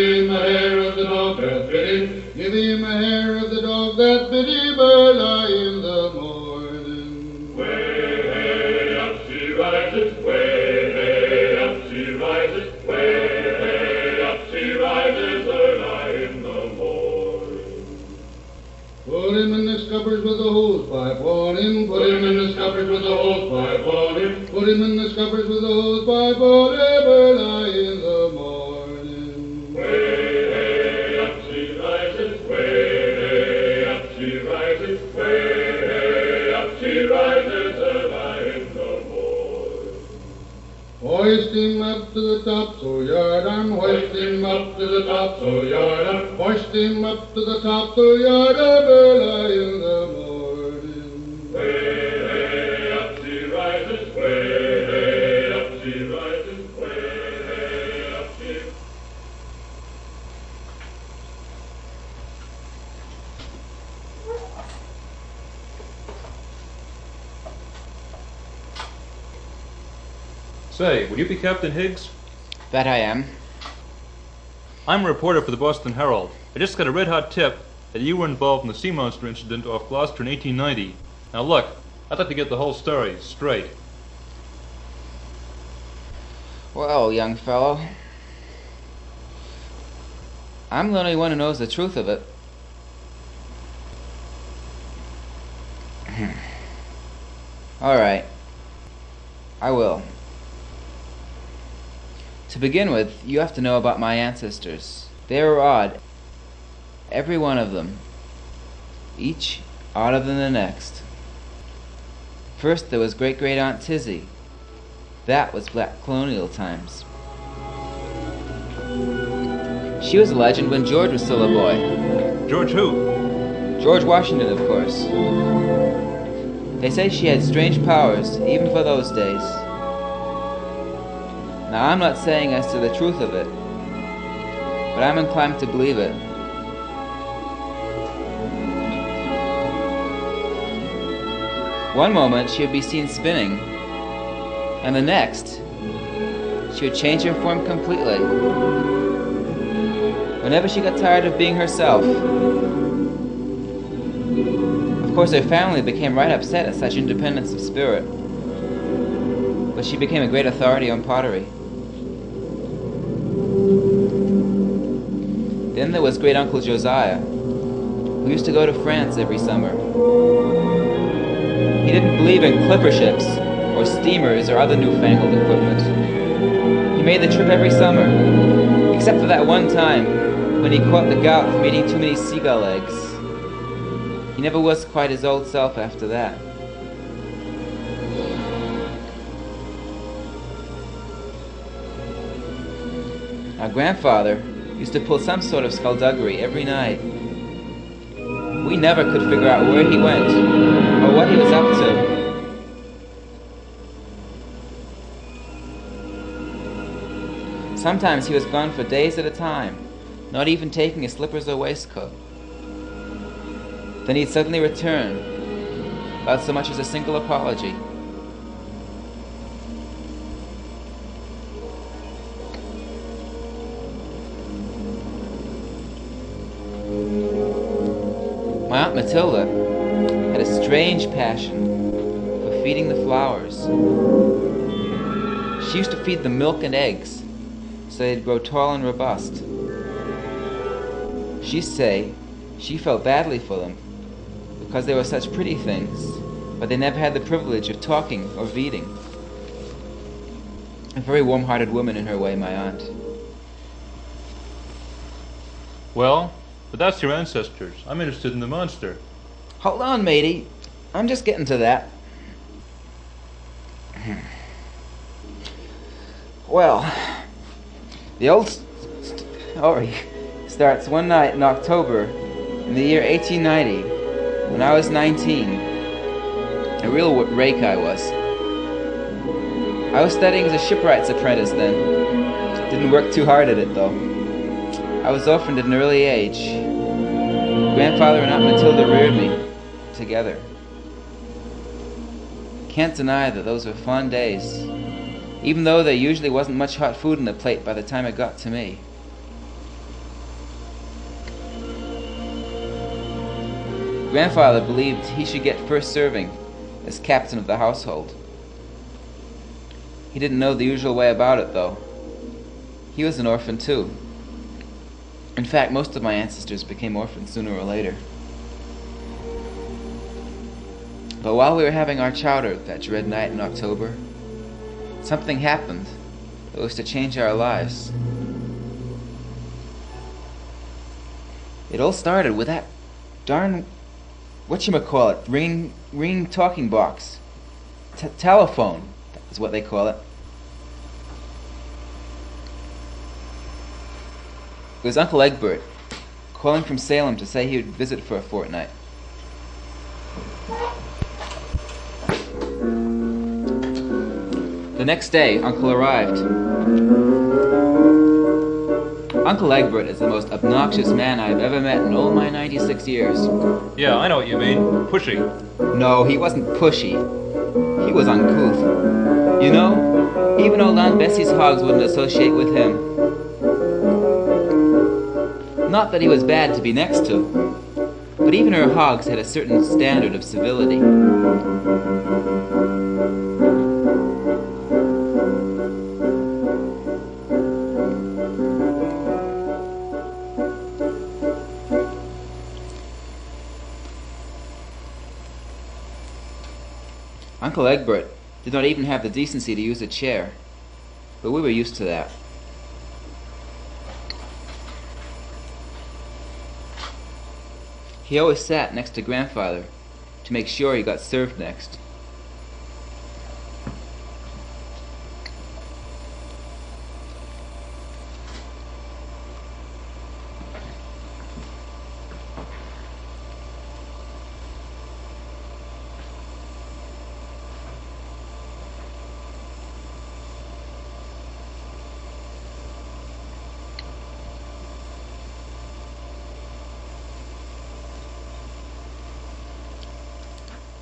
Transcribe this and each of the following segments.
him a hair of the dog that bit him. Give him a hair of the dog that bit him early in the morning. Way hey, up she rises, way hey, up she rises, way hey, up she rises early in the morning. Put him in the scuppers with the hose pipe on him. Put him in the scuppers with the hose pipe on him. Put him in the scuppers with the hose pipe on him early in the morning. Way hey, up she rises, way hey, up she rises, way hey, up she rises early in the morning. Hoist him up to the topsail yard arm. Hoist him up to the topsail yard arm. Hoist him up to the topsail yard arm early in the morning. Way hey, up she rises, way hey, up she rises, way hey, up she rises. Say, will you be Captain Higgs? That I am. I'm a reporter for the Boston Herald. I just got a red-hot tip that you were involved in the sea monster incident off Gloucester in 1890. Now look, I'd like to get the whole story straight. Well, young fellow, I'm the only one who knows the truth of it. All right, I will. To begin with, you have to know about my ancestors. They were odd, every one of them, each odder than the next. First there was great-great-aunt Tizzy. That was black colonial times. She was a legend when George was still a boy. George who? George Washington, of course. They say she had strange powers, even for those days. Now, I'm not saying as to the truth of it, but I'm inclined to believe it. One moment she would be seen spinning, and the next she would change her form completely. Whenever she got tired of being herself. Of course, her family became right upset at such independence of spirit, but she became a great authority on pottery. Then there was Great Uncle Josiah, who used to go to France every summer. He didn't believe in clipper ships, or steamers, or other newfangled equipment. He made the trip every summer, except for that one time when he caught the gout from eating too many seagull eggs. He never was quite his old self after that. Our grandfather used to pull some sort of skullduggery every night. We never could figure out where he went, or what he was up to. Sometimes he was gone for days at a time, not even taking his slippers or waistcoat. Then he'd suddenly return, without so much as a single apology. My Aunt Matilda had a strange passion for feeding the flowers. She used to feed them milk and eggs so they'd grow tall and robust. She'd say she felt badly for them because they were such pretty things, but they never had the privilege of talking or feeding. A very warm-hearted woman in her way, my aunt. Well, but that's your ancestors. I'm interested in the monster. Hold on, matey. I'm just getting to that. Well, the old story starts one night in October in the year 1890 when I was 19. A real rake I was. I was studying as a shipwright's apprentice then. Didn't work too hard at it though. I was orphaned at an early age. Grandfather and Aunt Matilda reared me together. Can't deny that those were fun days, even though there usually wasn't much hot food on the plate by the time it got to me. Grandfather believed he should get first serving as captain of the household. He didn't know the usual way about it, though. He was an orphan, too. In fact, most of my ancestors became orphans sooner or later. But while we were having our chowder that dread night in October, something happened that was to change our lives. It all started with that darn, whatchamacallit, ring talking box. Telephone, is what they call it. It was Uncle Eggbert, calling from Salem to say he would visit for a fortnight. The next day, Uncle arrived. Uncle Eggbert is the most obnoxious man I've ever met in all my 96 years. Yeah, I know what you mean. Pushy. No, he wasn't pushy. He was uncouth. You know, even old Aunt Bessie's hogs wouldn't associate with him. Not that he was bad to be next to, but even her hogs had a certain standard of civility. Uncle Eggbert did not even have the decency to use a chair, but we were used to that. He always sat next to Grandfather to make sure he got served next.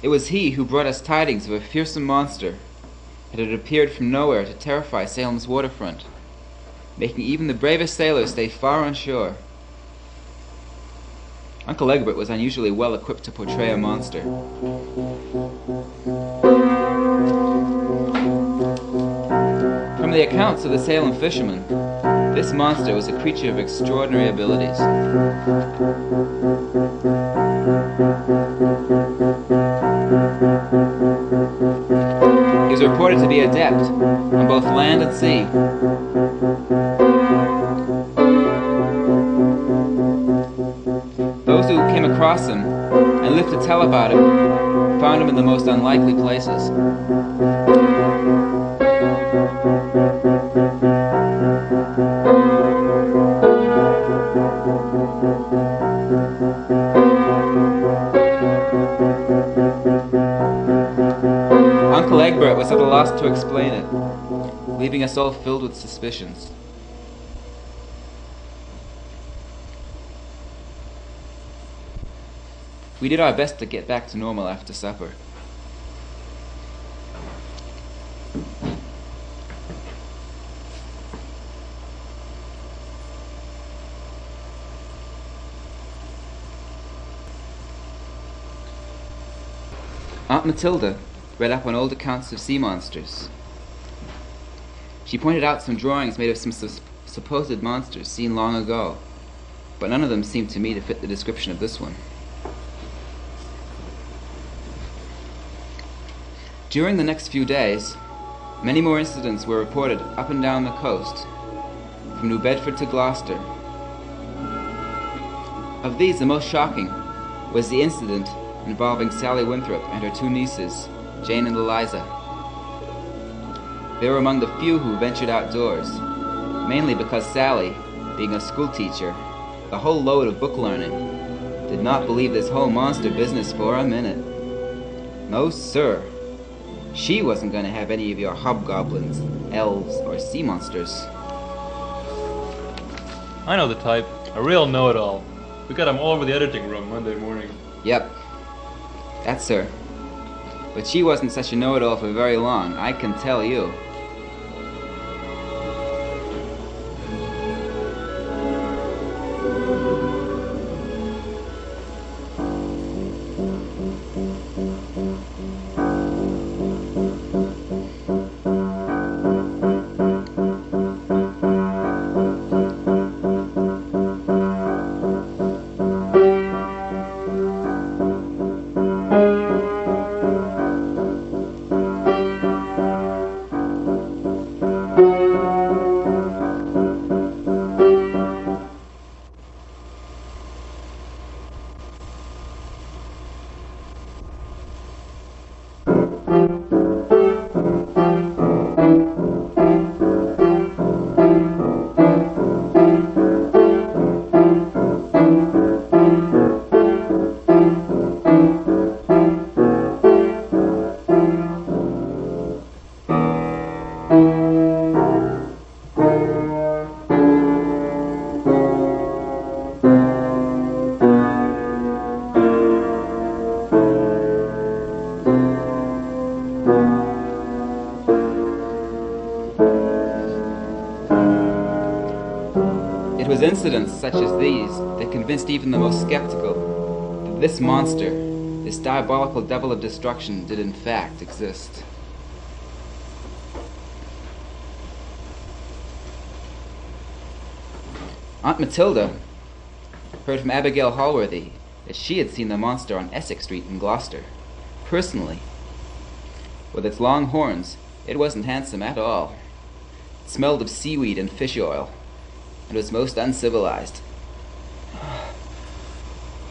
It was he who brought us tidings of a fearsome monster that had appeared from nowhere to terrify Salem's waterfront, making even the bravest sailors stay far on shore. Uncle Eggbert was unusually well equipped to portray a monster. From the accounts of the Salem fishermen, this monster was a creature of extraordinary abilities. He was reported to be adept on both land and sea. Those who came across him and lived to tell about him found him in the most unlikely places. Uncle Eggbert was at a loss to explain it, leaving us all filled with suspicions. We did our best to get back to normal after supper. Aunt Matilda read up on old accounts of sea monsters. She pointed out some drawings made of some supposed monsters seen long ago, but none of them seemed to me to fit the description of this one. During the next few days, many more incidents were reported up and down the coast, from New Bedford to Gloucester. Of these, the most shocking was the incident involving Sally Winthrop and her two nieces, Jane and Eliza. They were among the few who ventured outdoors, mainly because Sally, being a schoolteacher, the whole load of book learning, did not believe this whole monster business for a minute. No, sir. She wasn't going to have any of your hobgoblins, elves, or sea monsters. I know the type. A real know-it-all. We got him all over the editing room Monday morning. Yep. That's her. But she wasn't such a know-it-all for very long, I can tell you. incidents such as these that convinced even the most skeptical that this monster, this diabolical devil of destruction, did in fact exist. Aunt Matilda heard from Abigail Hallworthy that she had seen the monster on Essex Street in Gloucester, personally. With its long horns, it wasn't handsome at all. It smelled of seaweed and fish oil, and was most uncivilized.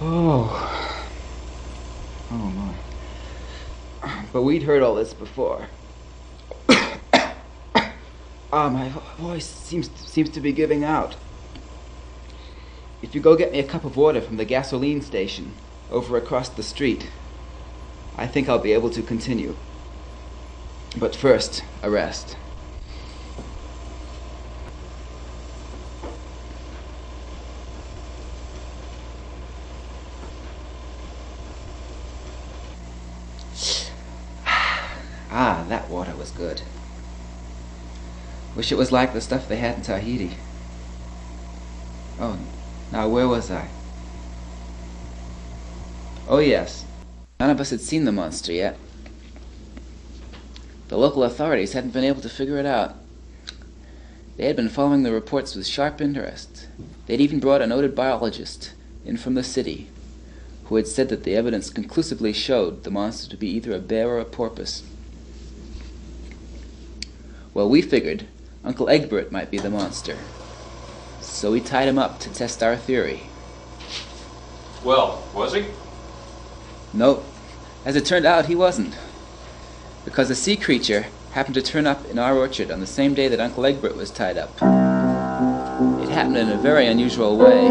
Oh my. But we'd heard all this before. My voice seems to be giving out. If you go get me a cup of water from the gasoline station over across the street, I think I'll be able to continue. But first, a rest. That water was good. Wish it was like the stuff they had in Tahiti. Oh, now where was I? Oh yes, none of us had seen the monster yet. The local authorities hadn't been able to figure it out. They had been following the reports with sharp interest. They'd even brought a noted biologist in from the city, who had said that the evidence conclusively showed the monster to be either a bear or a porpoise. Well, we figured Uncle Eggbert might be the monster, so we tied him up to test our theory. Well, was he? Nope. As it turned out, he wasn't. Because a sea creature happened to turn up in our orchard on the same day that Uncle Eggbert was tied up. It happened in a very unusual way.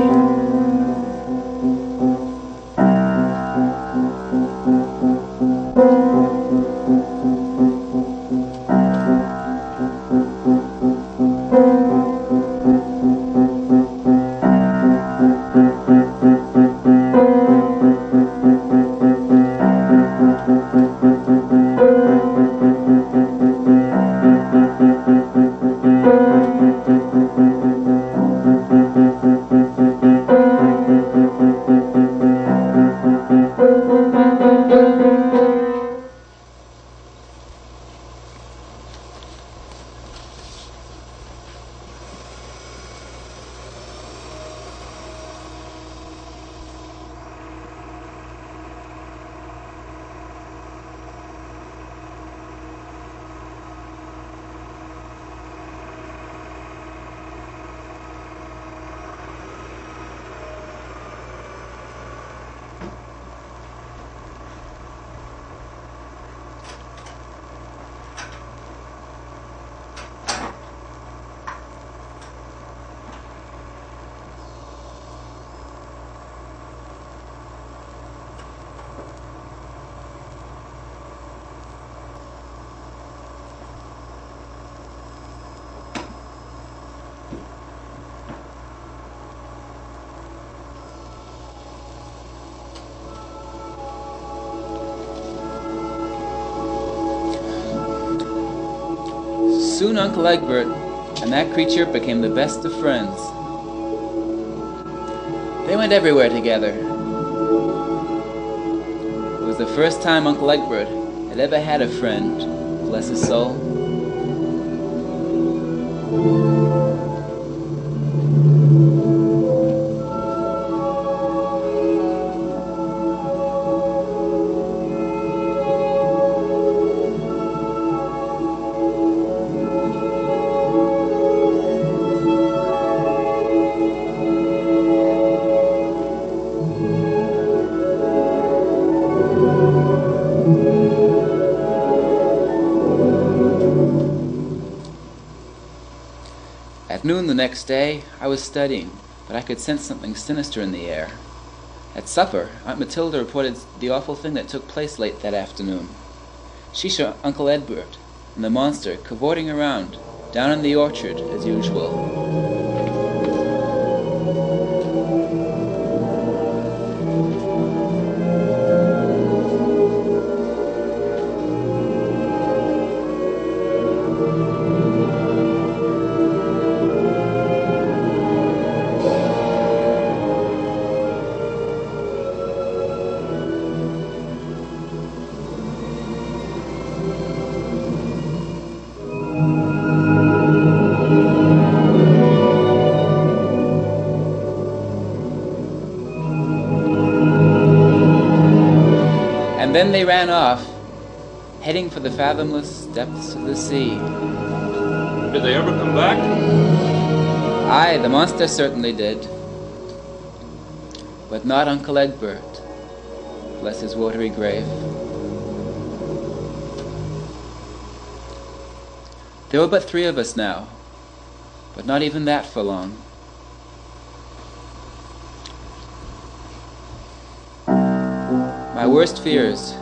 Soon Uncle Eggbert and that creature became the best of friends. They went everywhere together. It was the first time Uncle Eggbert had ever had a friend, bless his soul. At noon the next day, I was studying, but I could sense something sinister in the air. At supper, Aunt Matilda reported the awful thing that took place late that afternoon. She saw Uncle Eggbert and the monster cavorting around down in the orchard as usual. then they ran off, heading for the fathomless depths of the sea. Did they ever come back? Aye, the monster certainly did. But not Uncle Eggbert, bless his watery grave. There were but 3 of us now, but not even that for long. My worst fears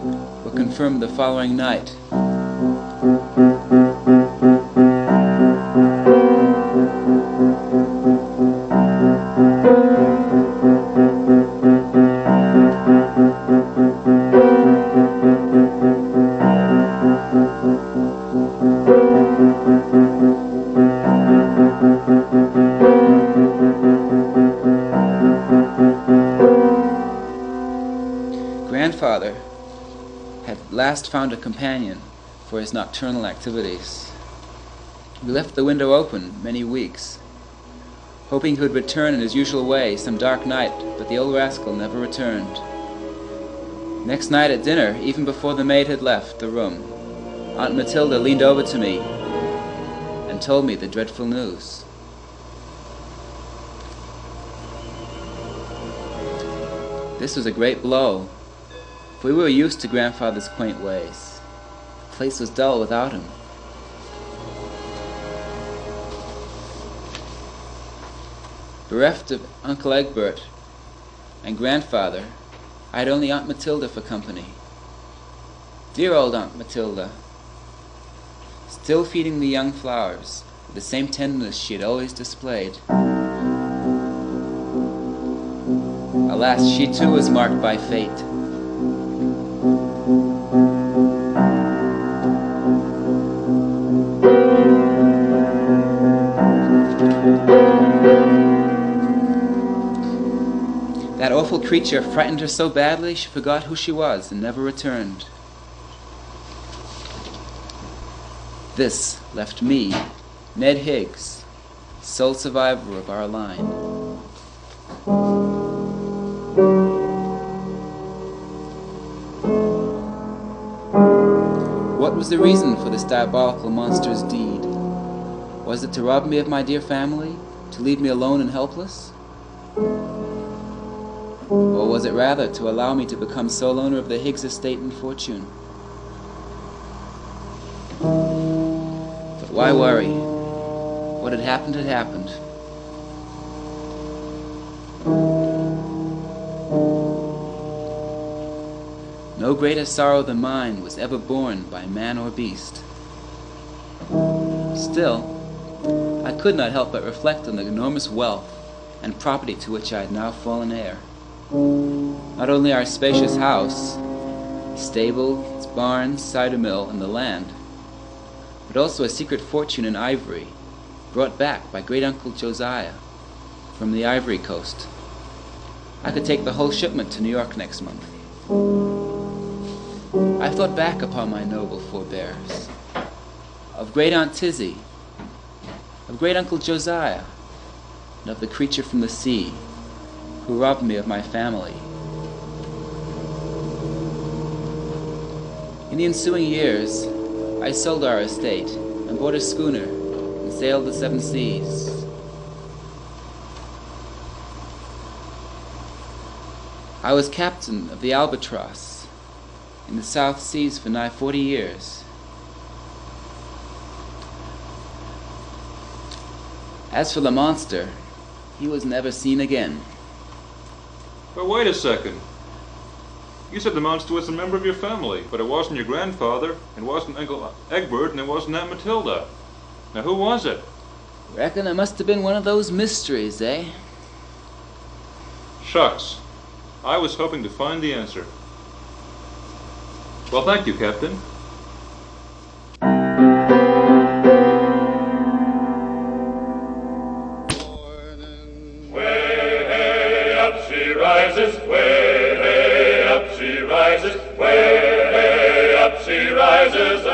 were confirmed the following night. Grandfather had last found a companion for his nocturnal activities. We left the window open many weeks, hoping he would return in his usual way some dark night, but the old rascal never returned. Next night at dinner, even before the maid had left the room, Aunt Matilda leaned over to me and told me the dreadful news. This was a great blow, for we were used to Grandfather's quaint ways. The place was dull without him. Bereft of Uncle Eggbert and Grandfather, I had only Aunt Matilda for company. Dear old Aunt Matilda, still feeding the young flowers with the same tenderness she had always displayed. Alas, she too was marked by fate. That awful creature frightened her so badly she forgot who she was and never returned. This left me, Ned Higgs, sole survivor of our line. What was the reason for this diabolical monster's deed? Was it to rob me of my dear family, to leave me alone and helpless? Or was it rather to allow me to become sole owner of the Higgs estate and fortune? But why worry? What had happened had happened. No greater sorrow than mine was ever borne by man or beast. Still, I could not help but reflect on the enormous wealth and property to which I had now fallen heir. Not only our spacious house, stable, its barns, cider mill, and the land, but also a secret fortune in ivory, brought back by great-uncle Josiah from the Ivory Coast. I could take the whole shipment to New York next month. I thought back upon my noble forebears, of great-aunt Tizzy, of great-uncle Josiah, and of the creature from the sea who robbed me of my family. In the ensuing years, I sold our estate and bought a schooner and sailed the 7 seas. I was captain of the Albatross in the South Seas for nigh 40 years. As for the monster, he was never seen again. But wait a second. You said the monster was a member of your family, but it wasn't your grandfather, it wasn't Uncle Eggbert, and it wasn't Aunt Matilda. Now who was it? Reckon it must have been one of those mysteries, eh? Shucks. I was hoping to find the answer. Well, thank you, Captain. Way up she rises, way up she rises, way up she rises.